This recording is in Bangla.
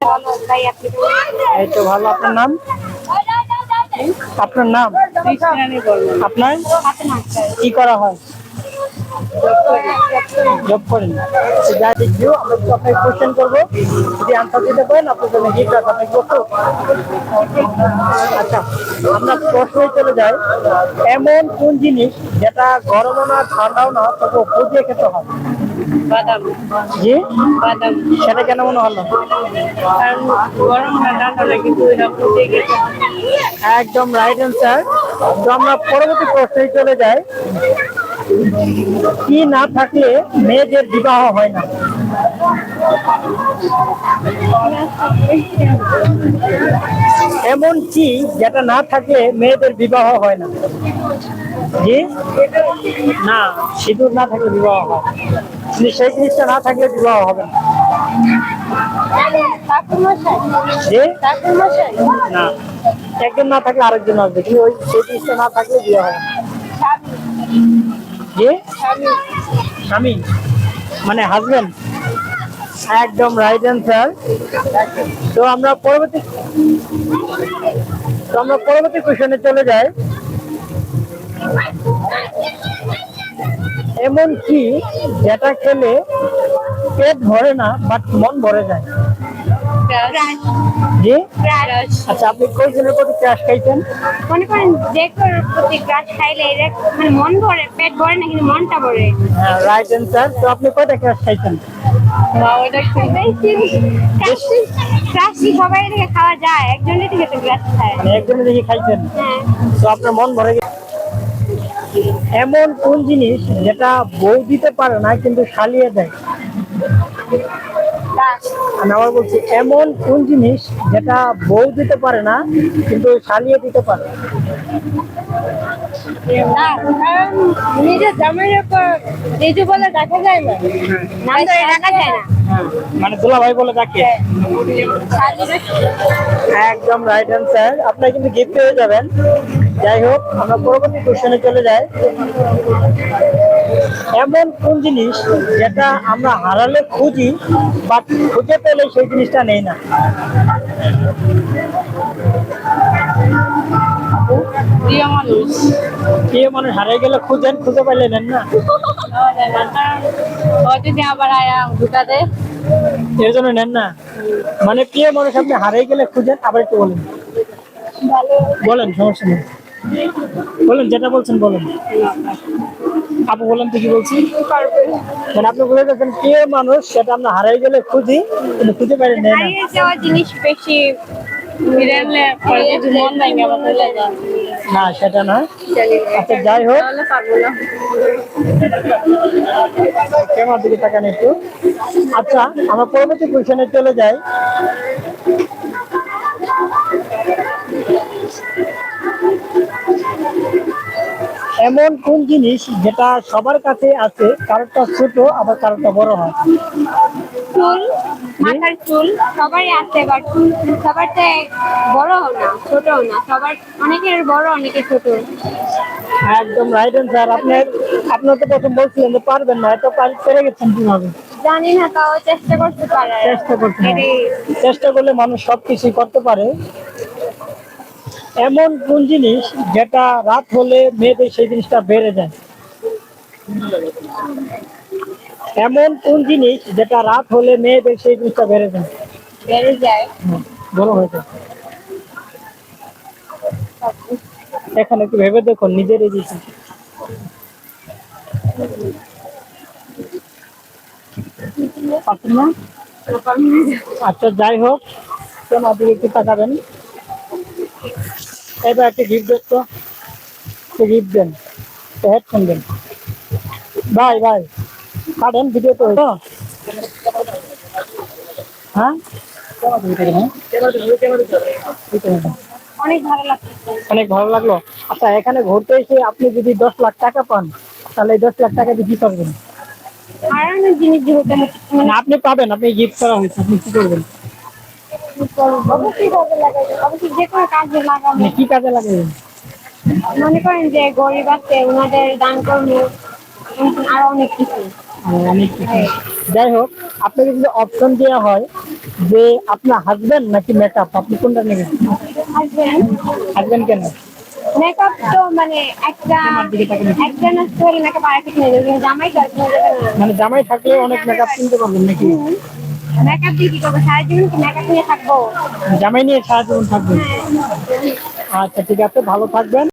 ভালো ভাই, আপনি এই তো ভালো। আপনার নাম? আপনার নাম? আপনার কি করা হয়? জব করেন? যা দেখবো আমরা একটু আপনাকে কোশ্চেন করবো, যদি আনসার দিতে পারেন আপনার জন্য গিফট আছে। আপনি প্রস্তুত? আচ্ছা, আমরা প্রশ্নে চলে যাই। এমন কোন জিনিস যেটা গরমও না ঠান্ডাও না তবু ফুটিয়ে খেতে হয়? বাদাম। জি, বাদাম। সেটা কেন মনে হলো? কারণ গরম না ঠান্ডা লাগে, কিন্তু এটা ফুটে গেছে। একদম রাইট অ্যান্সার। তো আমরা পরবর্তী প্রশ্নে চলে যাই। কি না থাকলে মেয়েদের বিবাহ হয় না? এমন কি যেটা না থাকলে মেয়েদের বিবাহ হয় না? জি না, সিঁদুর না থাকলে বিবাহ হয়, কিন্তু সেই জিনিসটা না থাকলে বিবাহ হবে না। জি না, একজন না থাকলে আরেকজন আসবে, কিন্তু ওই সেই জিনিসটা না থাকলে বিবাহ হবে না। জি, স্বামী মানে হাজবেন্ড। একদম রাইট অ্যান্সার। তো আমরা পরবর্তী কোশ্চেনে চলে যাই। এমন কি যেটা খেলে পেট ভরে না বাট মন ভরে যায়? জি, আচ্ছা, আপনি কোন জনের প্রতি ক্রাশ খাইছেন? মনে করেন যে কারোর প্রতি ক্রাশ খাইলে এটা মানে মন ভরে, পেট ভরে না, কিন্তু মনটা ভরে। হ্যাঁ, রাইট অ্যান্সার। তো আপনি কয়টা ক্রাশ খাইছেন? ক্রাশ কি সবাই থেকে খাওয়া যায়? একজনের থেকে তো ক্রাশ খায়। মানে একজনে দেখি খাইছেন, হ্যাঁ। তো আপনার মন ভরে গেছে। এমন কোন জিনিস যেটা বউ দিতে পারে না কিন্তু শালিয়ে দেয়? আমি আবার বলছি, এমন কোন জিনিস যেটা বউ দিতে পারে না কিন্তু শালিয়ে দিতে পারে? না, কারণ নিজের জামাইয়ের উপর নিজে বলে দেখা যায় না, নাম ধরে ডাকা যায় না। মানে দুলাভাই বলে ডাকে। একদম রাইট অ্যান্সার। আপনারা কিন্তু গিফট পেয়ে যাবেন। যাই হোক, আমরা পরবর্তী কোশ্চেনে চলে যাই। এমন কোন জিনিস যেটা আমরা হারালে খুঁজি বাট খুঁজে পেলে সেই জিনিসটা নেই না? প্রিয় মানুষ। প্রিয় মানুষ হারিয়ে গেলে খুঁজেন, খুঁজে পাইলে নেন না? ও যদি আবার আয়া ঢুকা দেয়। এর জন্য নেন না। মানে প্রিয় মানুষ আপনি হারিয়ে গেলে খুঁজেন। আবার একটু বলেন, বলেন, সমস্যা নেই, বলেন যেটা বলছেন বলেন। আপু বলেন তো কি বলছি। মানে আপনি বলে যাচ্ছেন প্রিয় মানুষ সেটা আমরা হারিয়ে গেলে খুঁজি কিন্তু খুঁজে পাইলে নেই না। হারিয়ে যাওয়া জিনিস বেশি ফিরালে পরে যদি মন ভেঙে আবার চলে যায়। না, সেটা না। আচ্ছা, যাই হোক, তাহলে পারবো না। ক্যামেরার দিকে তাকান একটু। আচ্ছা, আমরা পরবর্তী কোশ্চেনে চলে যাই। এমন কোন জিনিস যেটা সবার কাছে আছে, কারোরটা ছোট আবার কারোরটা বড় হয়? চুল, মাথার চুল সবারই আছে, বাট সবারটা বড়ও না ছোটও না, সবার অনেকের বড় অনেকের ছোট। একদম রাইট অ্যান্সার। আপনার তো প্রথম বলছিলেন যে পারবেন না, এত পেরে গেছেন কিভাবে? জানি না, তাও চেষ্টা করতে পারে। চেষ্টা করতে হবে। চেষ্টা করলে মানুষ সবকিছুই করতে পারে। এমন কোন জিনিস যেটা রাত হলে মেয়েদের সেই জিনিসটা বেড়ে যায়? এমন কোন জিনিস যেটা রাত হলে মেয়েদের সেই জিনিসটা বেড়ে যায়? বেড়ে যায়। বড় হয়ে যায়। এখন একটু ভেবে দেখুন নিজের এই জিনিস। আচ্ছা, যাই হোক, কেন আপনি একটু তাকাবেন। এবার একটা গিফট দেন তো, গিফট দেন, হেডফোন দেন। ভাই ভাই, কাটেন ভিডিও তো হইতো। হ্যাঁ, অনেক ভালো লাগছে। অনেক ভালো লাগলো। আচ্ছা, এখানে ঘুরতে এসে আপনি যদি 10 লাখ টাকা পান, তাহলে 10 লাখ টাকা দিয়ে কি করবেন? হারানোর জিনিস যেহেতু মানে আপনি পাবেন, আপনি গিফট করা হয়েছে, আপনি কি করবেন? অবশ্যই কাজে লাগাবে, অবশ্যই যে কোনো কাজে লাগাবো। মানে কি কাজে লাগাবেন? মনে করেন যে গরিব আছে ওনাদের দান করবো, আরো অনেক কিছু। অনেক কিছু। যাই হোক, আপনাকে যদি অপশন দেওয়া হয় যে আপনার হাজবেন্ড নাকি মেকআপ, আপনি কোনটা নেবেন? হাজবেন্ড। হাজবেন্ড কেন? মেকআপ তো মানে একটা আমার দিকে তাকান। একটা না করে মেকআপ আরেকটা কিনে দেবে, কিন্তু জামাই তো আর কিনে দেবে না। মানে জামাই থাকলে অনেক মেকআপ কিনতে পারবেন নাকি? মেকআপ দিয়ে কি করবো, সারা জীবন কি মেকআপ নিয়ে থাকবো? জামাই নিয়ে সারা জীবন থাকবেন? আচ্ছা ঠিক আছে, ভালো থাকবেন।